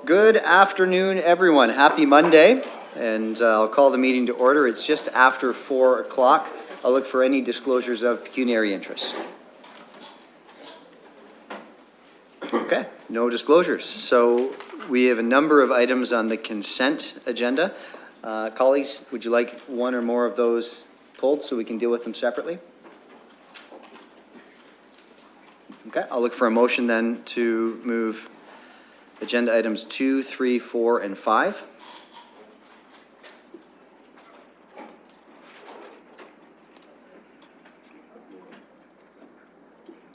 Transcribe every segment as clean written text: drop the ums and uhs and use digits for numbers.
Good afternoon, everyone. Happy Monday, and I'll call the meeting to order. It's just after 4 o'clock. I'll look for any disclosures of pecuniary interest. Okay, no disclosures. So we have a number of items on the consent agenda. Colleagues, would you like one or more of those pulled so we can deal with them separately? Okay, I'll look for a motion then to move agenda items 2, 3, 4, and 5.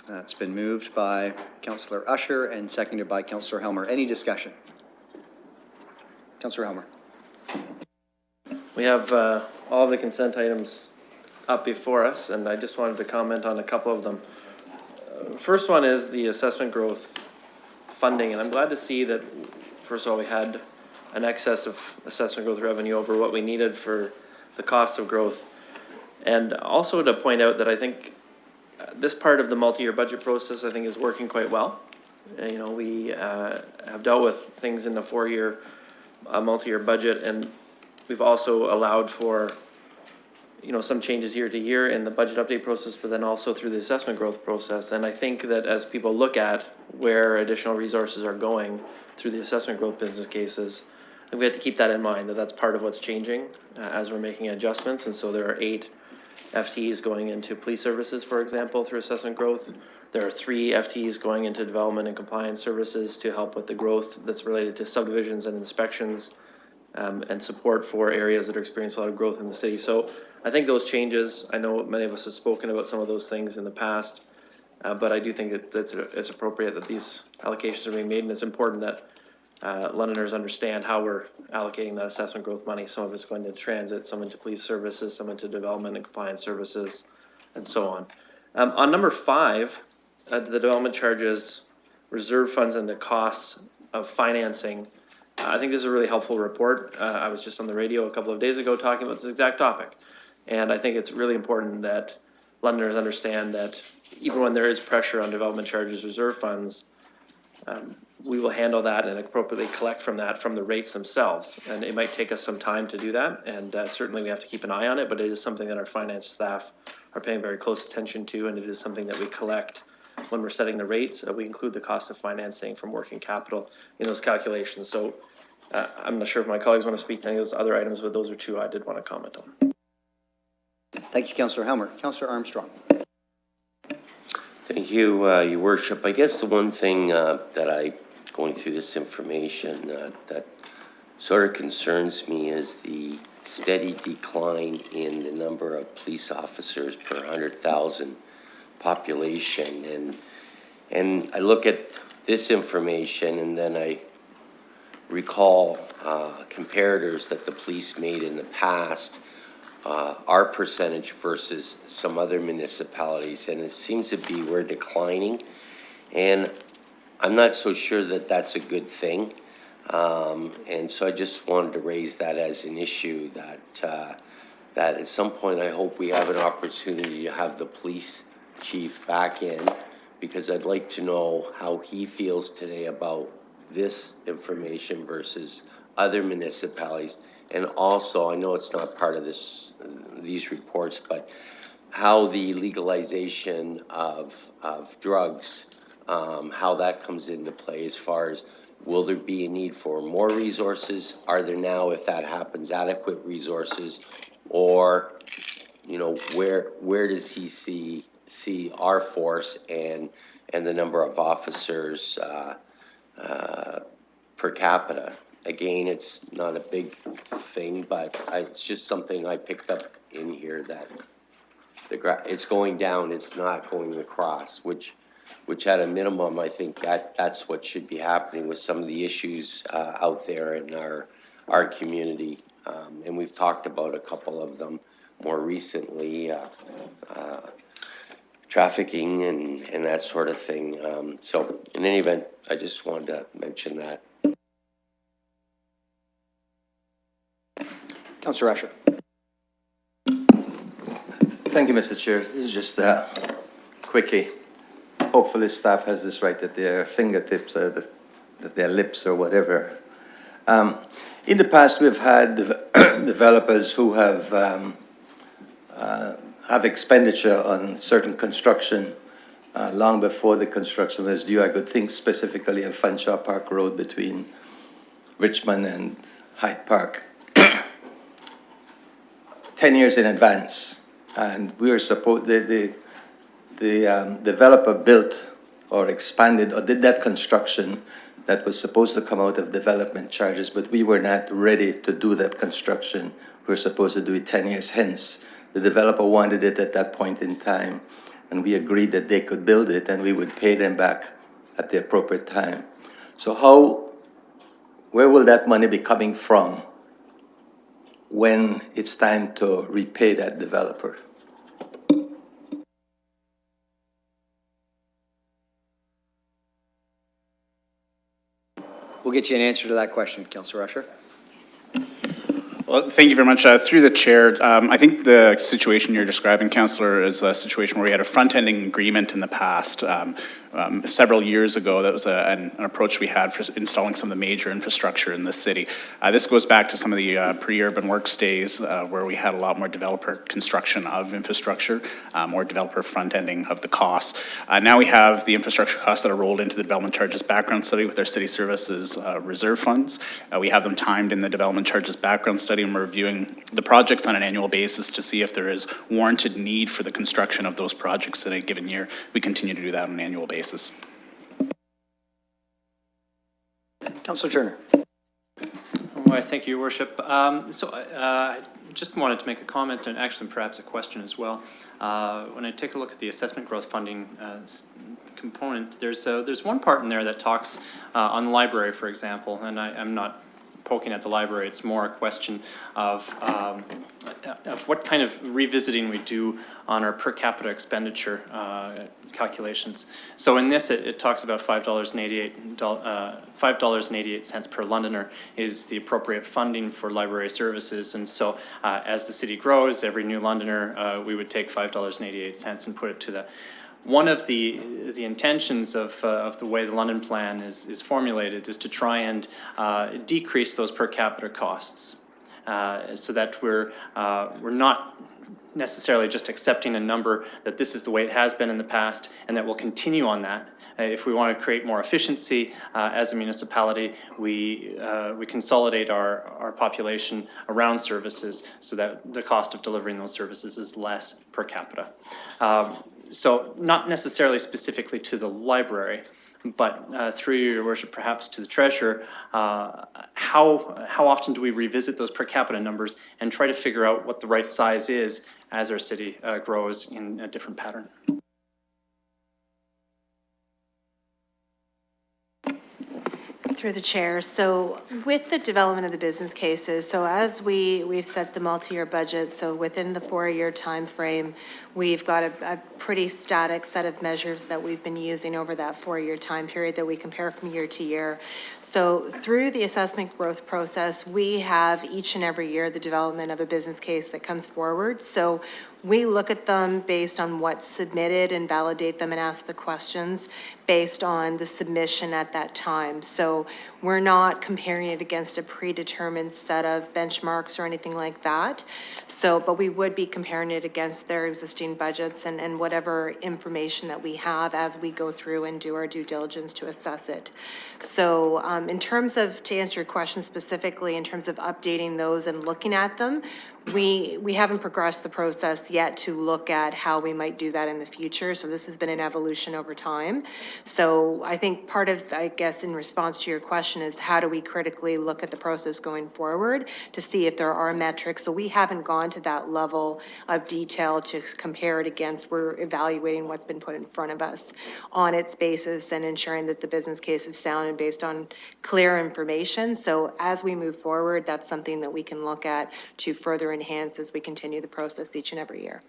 That's been moved by Councillor Usher and seconded by Councillor Helmer. Any discussion? Councillor Helmer. We have all the consent items up before us, and I just wanted to comment on a couple of them. First one is the assessment growth funding, and I'm glad to see that, first of all, we had an excess of assessment growth revenue over what we needed for the cost of growth. And also to point out that I think this part of the multi-year budget process, I think, is working quite well. You know, we have dealt with things in the 4-year multi-year budget, and we've also allowed for, you know, some changes year to year in the budget update process, but then also through the assessment growth process. And I think that as people look at where additional resources are going through the assessment growth business cases, I think we have to keep that in mind, that that's part of what's changing as we're making adjustments. And so there are 8 FTEs going into police services, for example, through assessment growth. There are 3 FTEs going into development and compliance services to help with the growth that's related to subdivisions and inspections, and support for areas that are experiencing a lot of growth in the city. So I think those changes, I know many of us have spoken about some of those things in the past, but I do think that it's appropriate that these allocations are being made, and it's important that Londoners understand how we're allocating that assessment growth money. Some of it's going to transit, some into police services, some into development and compliance services, and so on. On number 5, the development charges, reserve funds, and the costs of financing, I think this is a really helpful report. I was just on the radio a couple of days ago talking about this exact topic. And I think it's really important that Londoners understand that even when there is pressure on development charges, reserve funds, we will handle that and appropriately collect from that from the rates themselves. And it might take us some time to do that. And certainly we have to keep an eye on it, but it is something that our finance staff are paying very close attention to. And it is something that we collect when we're setting the rates. We include the cost of financing from working capital in those calculations. So I'm not sure if my colleagues want to speak to any of those other items, but those are 2 I did want to comment on. Thank you, Councillor Helmer. Councillor Armstrong. Thank you, Your Worship. I guess the one thing that going through this information that sort of concerns me is the steady decline in the number of police officers per 100,000 population. And I look at this information and then I recall comparators that the police made in the past, our percentage versus some other municipalities, and it seems to be we're declining, and I'm not so sure that that's a good thing. And so I just wanted to raise that as an issue that that at some point I hope we have an opportunity to have the police chief back in, because I'd like to know how he feels today about this information versus other municipalities. And also, I know it's not part of these reports, but how the legalization of drugs, how that comes into play as far as, will there be a need for more resources? Are there now, if that happens, adequate resources? Or, you know, where does he see our force and the number of officers per capita? Again, it's not a big thing, but it's just something I picked up in here that it's going down, it's not going across, which at a minimum, I think that's what should be happening with some of the issues out there in our community. And we've talked about a couple of them more recently, trafficking and that sort of thing. So in any event, I just wanted to mention that. Councillor Asher. Thank you, Mr. Chair. This is just quickly. Hopefully staff has this right at their fingertips, that their lips or whatever. In the past, we've had developers who have expenditure on certain construction long before the construction was due. I could think specifically of Fanshawe Park Road between Richmond and Hyde Park. 10 years in advance, and we were supposed, the developer built or expanded or did that construction that was supposed to come out of development charges, but we were not ready to do that construction. We were supposed to do it 10 years hence. The developer wanted it at that point in time, and we agreed that they could build it and we would pay them back at the appropriate time. So where will that money be coming from when it's time to repay that developer? We'll get you an answer to that question, Councillor Usher. Well, thank you very much. Through the chair, I think the situation you're describing, Councillor, is a situation where we had a front-ending agreement in the past. Several years ago, that was an approach we had for installing some of the major infrastructure in the city. This goes back to some of the pre-urban works days where we had a lot more developer construction of infrastructure or developer front-ending of the costs. Now we have the infrastructure costs that are rolled into the development charges background study with our city services reserve funds. We have them timed in the development charges background study, and we're reviewing the projects on an annual basis to see if there is warranted need for the construction of those projects in a given year. We continue to do that on an annual basis. Councillor Turner. Well, thank you, Your Worship. I just wanted to make a comment and actually perhaps a question as well. When I take a look at the assessment growth funding component, there's one part in there that talks on the library, for example, and I'm not poking at the library. It's more a question of what kind of revisiting we do on our per capita expenditure calculations. So in this, it talks about $5.88 per Londoner is the appropriate funding for library services. And so as the city grows, every new Londoner, we would take $5.88 and put it to the. One of the intentions of the way the London Plan is formulated is to try and decrease those per capita costs so that we're not necessarily just accepting a number that this is the way it has been in the past and that we'll continue on that. If we want to create more efficiency as a municipality, we consolidate our population around services so that the cost of delivering those services is less per capita. So not necessarily specifically to the library, but through Your Worship, perhaps to the Treasurer, how often do we revisit those per capita numbers and try to figure out what the right size is as our city grows in a different pattern? Through the chair. So with the development of the business cases, so as we've set the multi-year budget, so within the 4-year time frame, we've got a pretty static set of measures that we've been using over that 4-year time period that we compare from year to year. So through the assessment growth process, we have each and every year the development of a business case that comes forward. So we look at them based on what's submitted and validate them and ask the questions based on the submission at that time. So we're not comparing it against a predetermined set of benchmarks or anything like that. So, but we would be comparing it against their existing budgets and whatever information that we have as we go through and do our due diligence to assess it. So in terms of, to answer your question specifically, in terms of updating those and looking at them, we haven't progressed the process yet to look at how we might do that in the future. So this has been an evolution over time. So I think part of, I guess, in response to your question is how do we critically look at the process going forward to see if there are metrics. So we haven't gone to that level of detail to compare it against. We're evaluating what's been put in front of us on its basis and ensuring that the business case is sound and based on clear information. So as we move forward, that's something that we can look at to further enhance as we continue the process each and every year.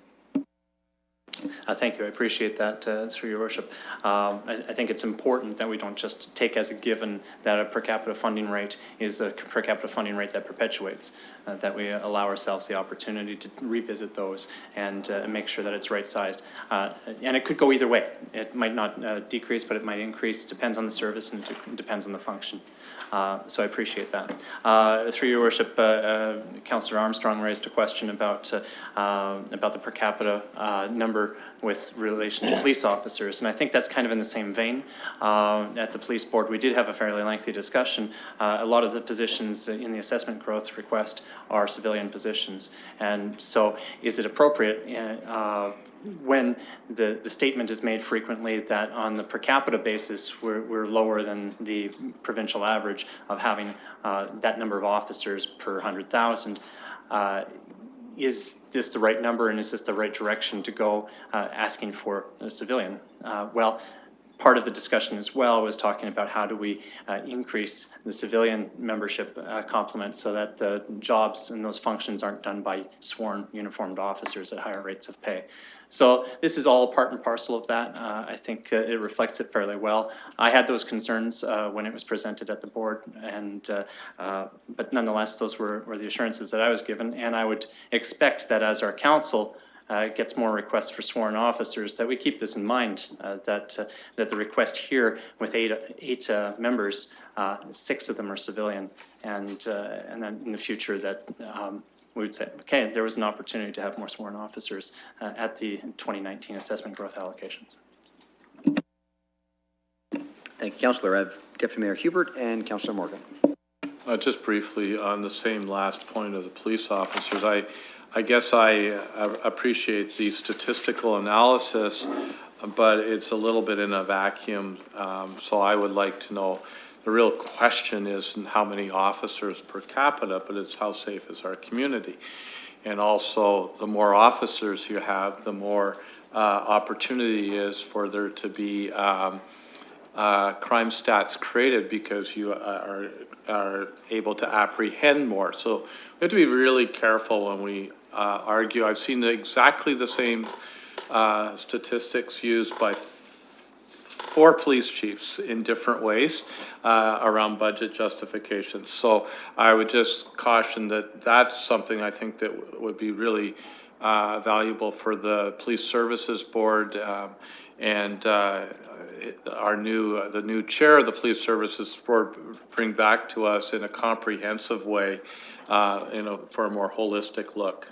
Thank you, I appreciate that, through your worship. I think it's important that we don't just take as a given that a per capita funding rate is a per capita funding rate that perpetuates, that we allow ourselves the opportunity to revisit those and make sure that it's right-sized. And it could go either way. It might not decrease, but it might increase, depends on the service and it depends on the function. So I appreciate that. Through your worship, Councillor Armstrong raised a question about the per capita number with relation to police officers, and I think that's kind of in the same vein. At the police board, we did have a fairly lengthy discussion. A lot of the positions in the assessment growth request are civilian positions, and so is it appropriate when the statement is made frequently that on the per capita basis, we're lower than the provincial average of having that number of officers per 100,000. Is this the right number, and is this the right direction to go asking for a civilian? Well, part of the discussion as well was talking about how do we increase the civilian membership complement so that the jobs and those functions aren't done by sworn uniformed officers at higher rates of pay. So this is all part and parcel of that. I think it reflects it fairly well. I had those concerns when it was presented at the board, and but nonetheless, those were the assurances that I was given, and I would expect that as our council gets more requests for sworn officers, that we keep this in mind, that the request here with eight members, 6 of them are civilian, and then in the future that we would say, okay, there was an opportunity to have more sworn officers at the 2019 assessment growth allocations. Thank you, Councillor. I have Deputy Mayor Hubert and Councillor Morgan. Just briefly on the same last point of the police officers, I guess I appreciate the statistical analysis, but it's a little bit in a vacuum. So I would like to know, the real question isn't how many officers per capita, but it's how safe is our community. And also, the more officers you have, the more opportunity is for there to be crime stats created, because you are able to apprehend more. So we have to be really careful when we argue. I've seen exactly the same statistics used by 4 police chiefs in different ways around budget justifications. So I would just caution that that's something I think that would be really valuable for the Police Services Board, and the new chair of the Police Services Board bring back to us in a comprehensive way, for a more holistic look.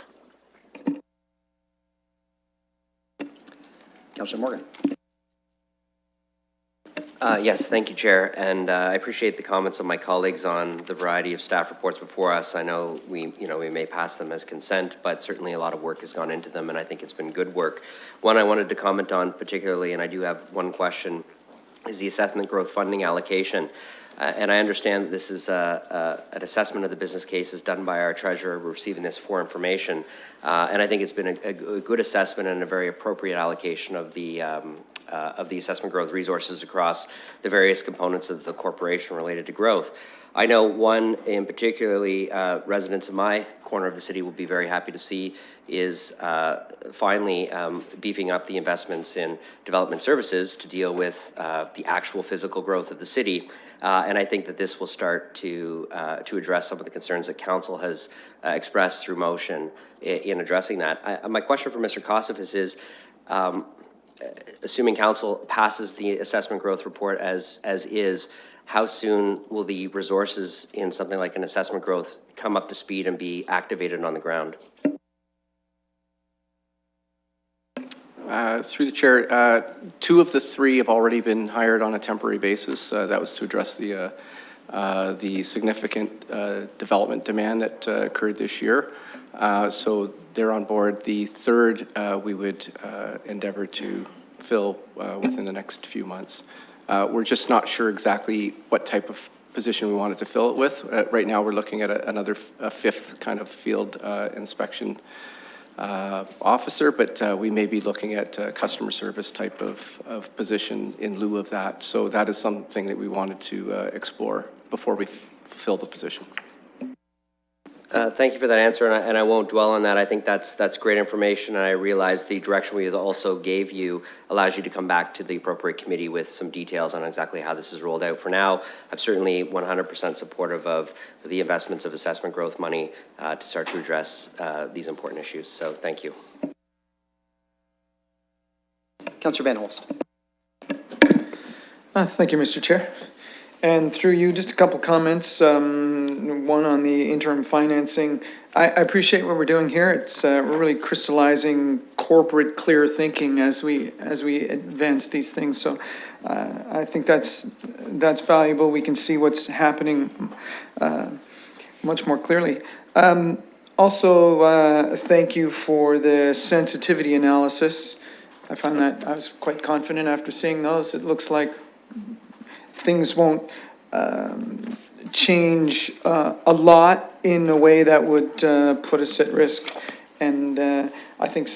Councillor Morgan. Yes, thank you, Chair, and I appreciate the comments of my colleagues on the variety of staff reports before us. I know we may pass them as consent, but certainly a lot of work has gone into them, and I think it's been good work. One I wanted to comment on particularly, and I do have one question, is the assessment growth funding allocation. And I understand that this is an assessment of the business cases done by our treasurer. We're receiving this for information, and I think it's been a good assessment and a very appropriate allocation of the assessment growth resources across the various components of the corporation related to growth. I know one in particularly residents of my corner of the city will be very happy to see is finally beefing up the investments in development services to deal with the actual physical growth of the city. And I think that this will start to address some of the concerns that council has expressed through motion in addressing that. My question for Mr. Kosofis is, assuming council passes the assessment growth report as is, how soon will the resources in something like an assessment growth come up to speed and be activated on the ground? Through the chair, 2 of the 3 have already been hired on a temporary basis. That was to address the significant development demand that occurred this year. So they're on board. The 3rd we would endeavor to fill within the next few months. We're just not sure exactly what type of position we wanted to fill it with. Right now we're looking at another 5th kind of field inspection officer, but we may be looking at a customer service type of position in lieu of that. So that is something that we wanted to explore before we fill the position. Thank you for that answer, and I won't dwell on that. I think that's great information, and I realize the direction we also gave you allows you to come back to the appropriate committee with some details on exactly how this is rolled out. For now, I'm certainly 100% supportive of the investments of assessment growth money to start to address these important issues. So thank you. Councillor Van Holst. Thank you, Mr. Chair. And through you, just a couple comments. One on the interim financing. I appreciate what we're doing here. It's we're really crystallizing corporate clear thinking as we advance these things. So I think that's valuable. We can see what's happening much more clearly. Also, thank you for the sensitivity analysis. I found that I was quite confident after seeing those. It looks like things won't change a lot in a way that would put us at risk. And I think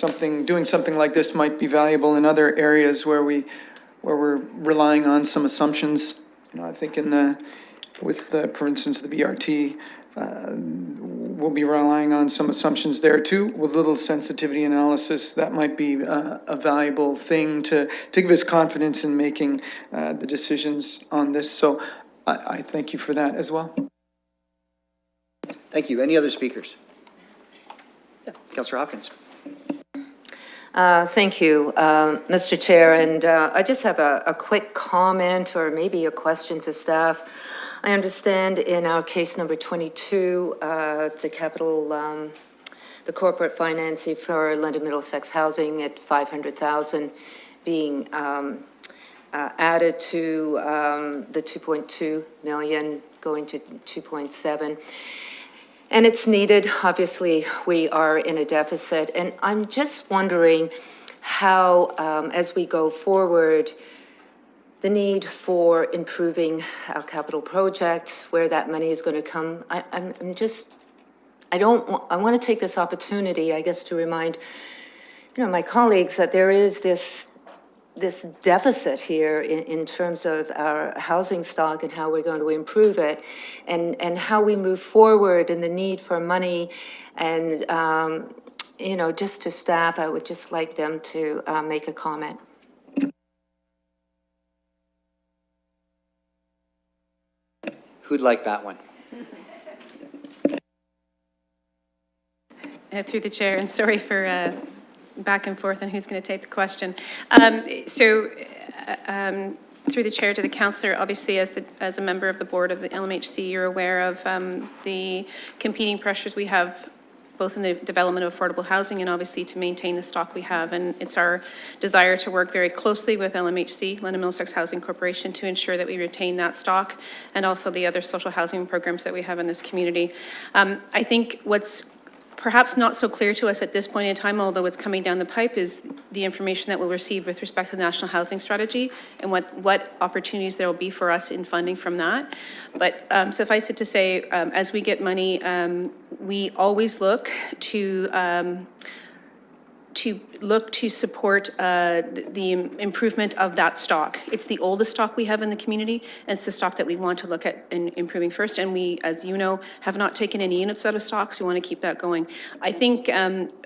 doing something like this might be valuable in other areas where we're relying on some assumptions. You know, I think for instance, the BRT, we'll be relying on some assumptions there too. With little sensitivity analysis, that might be a valuable thing to give us confidence in making the decisions on this. So I thank you for that as well. Thank you. Any other speakers? Yeah, Councillor Hopkins. Thank you, Mr. Chair. And I just have a quick comment or maybe a question to staff. I understand in our case number 22, the corporate financing for London Middlesex Housing at 500,000 being added to the 2.2 million going to 2.7. And it's needed. Obviously, we are in a deficit. And I'm just wondering how, as we go forward, the need for improving our capital project, where that money is going to come. I want to take this opportunity, I guess, to remind, my colleagues that there is this deficit here in terms of our housing stock and how we're going to improve it, and how we move forward and the need for money. And, just to staff, I would just like them to make a comment. Who'd like that one? Through the chair, and sorry for back and forth on who's going to take the question. Through the chair to the councillor, obviously as a member of the board of the LMHC, you're aware of the competing pressures we have both in the development of affordable housing and obviously to maintain the stock we have. And it's our desire to work very closely with LMHC, London Middlesex Housing Corporation, to ensure that we retain that stock and also the other social housing programs that we have in this community. I think what's perhaps not so clear to us at this point in time, although it's coming down the pipe, is the information that we'll receive with respect to the National Housing Strategy and what opportunities there will be for us in funding from that. But suffice it to say, as we get money, we always look to support the improvement of that stock. It's the oldest stock we have in the community, and it's the stock that we want to look at in improving first. And we, as you know, have not taken any units out of stock, so we want to keep that going. I think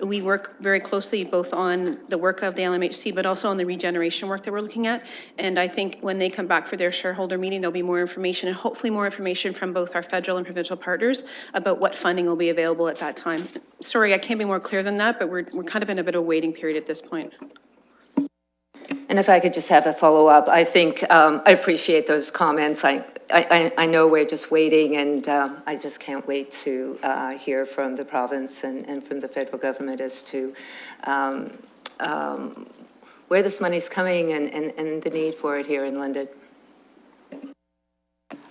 we work very closely both on the work of the LMHC, but also on the regeneration work that we're looking at. And I think when they come back for their shareholder meeting, there'll be more information, and hopefully more information from both our federal and provincial partners about what funding will be available at that time. Sorry, I can't be more clear than that, but we're kind of in a bit of a waiting period at this point. And if I could just have a follow-up, I think I appreciate those comments. I know we're just waiting, and I just can't wait to hear from the province and from the federal government as to where this money's coming and the need for it here in London.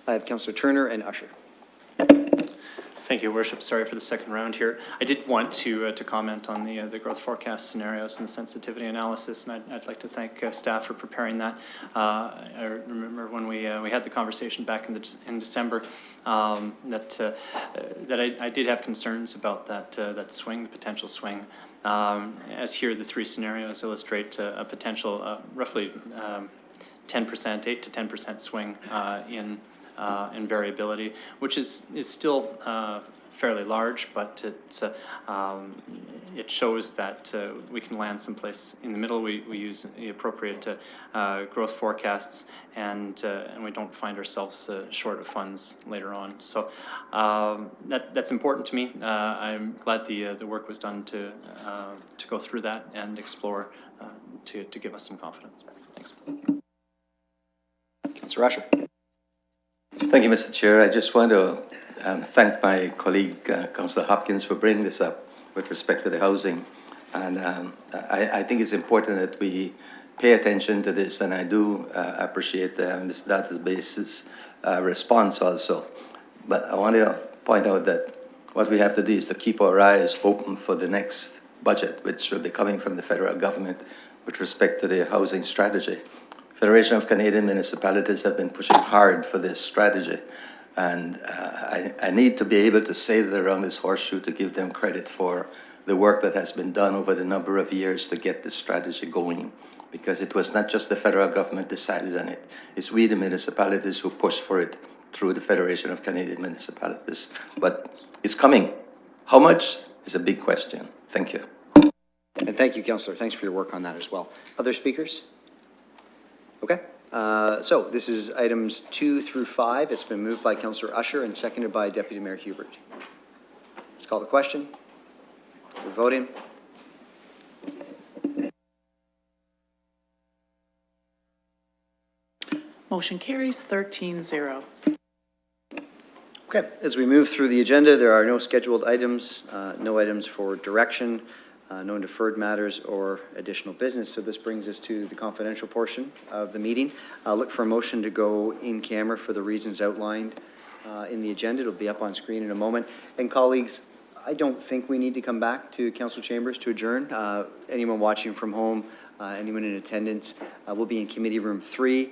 I have Councillor Turner and Usher. Thank you, Your Worship. Sorry for the second round here. I did want to comment on the growth forecast scenarios and the sensitivity analysis, and I'd like to thank staff for preparing that. I remember when we had the conversation back in December that I did have concerns about that swing, the potential swing. As here, the three scenarios illustrate a potential roughly 10%, 8 to 10% swing in variability, which is still fairly large, but it shows that we can land someplace in the middle. We use the appropriate growth forecasts, and we don't find ourselves short of funds later on. So that's important to me. I'm glad the work was done to go through that and explore to give us some confidence. Thanks. Councillor Usher. Thank you, Mr. Chair. I just want to thank my colleague, Councillor Hopkins, for bringing this up with respect to the housing. And I think it's important that we pay attention to this, and I do appreciate Ms. Database's response also. But I want to point out that what we have to do is to keep our eyes open for the next budget, which will be coming from the federal government with respect to the housing strategy. Federation of Canadian Municipalities have been pushing hard for this strategy, and I need to be able to say that around this horseshoe to give them credit for the work that has been done over the number of years to get this strategy going, because it was not just the federal government decided on it. It's we, the municipalities, who pushed for it through the Federation of Canadian Municipalities. But it's coming. How much is a big question. Thank you. And thank you, Councillor. Thanks for your work on that as well. Other speakers? Okay. So this is items 2 through 5. It's been moved by Councillor Usher and seconded by Deputy Mayor Hubert. Let's call the question. We're voting. Motion carries 13-0. Okay, as we move through the agenda, there are no scheduled items, no items for direction, no deferred matters or additional business. So this brings us to the confidential portion of the meeting. I'll look for a motion to go in camera for the reasons outlined in the agenda. It'll be up on screen in a moment. And colleagues, I don't think we need to come back to council chambers to adjourn. Anyone watching from home, anyone in attendance, we'll be in committee room 3.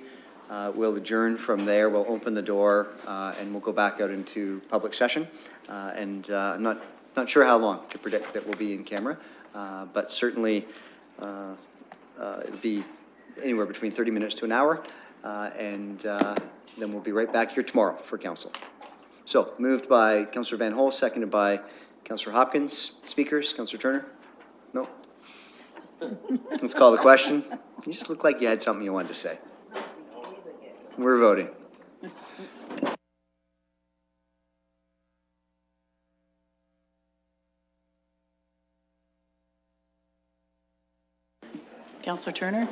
We'll adjourn from there. We'll open the door and we'll go back out into public session. I'm not sure how long to predict that we'll be in camera, but certainly it'll be anywhere between 30 minutes to an hour, and then we'll be right back here tomorrow for council. So moved by Councillor Van Hol, seconded by Councillor Hopkins. Speakers, Councillor Turner? No? Let's call the question. You just look like you had something you wanted to say. We're voting. Councillor Turner?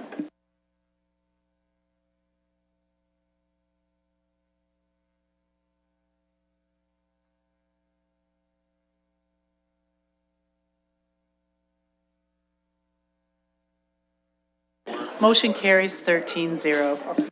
Motion carries 13-0.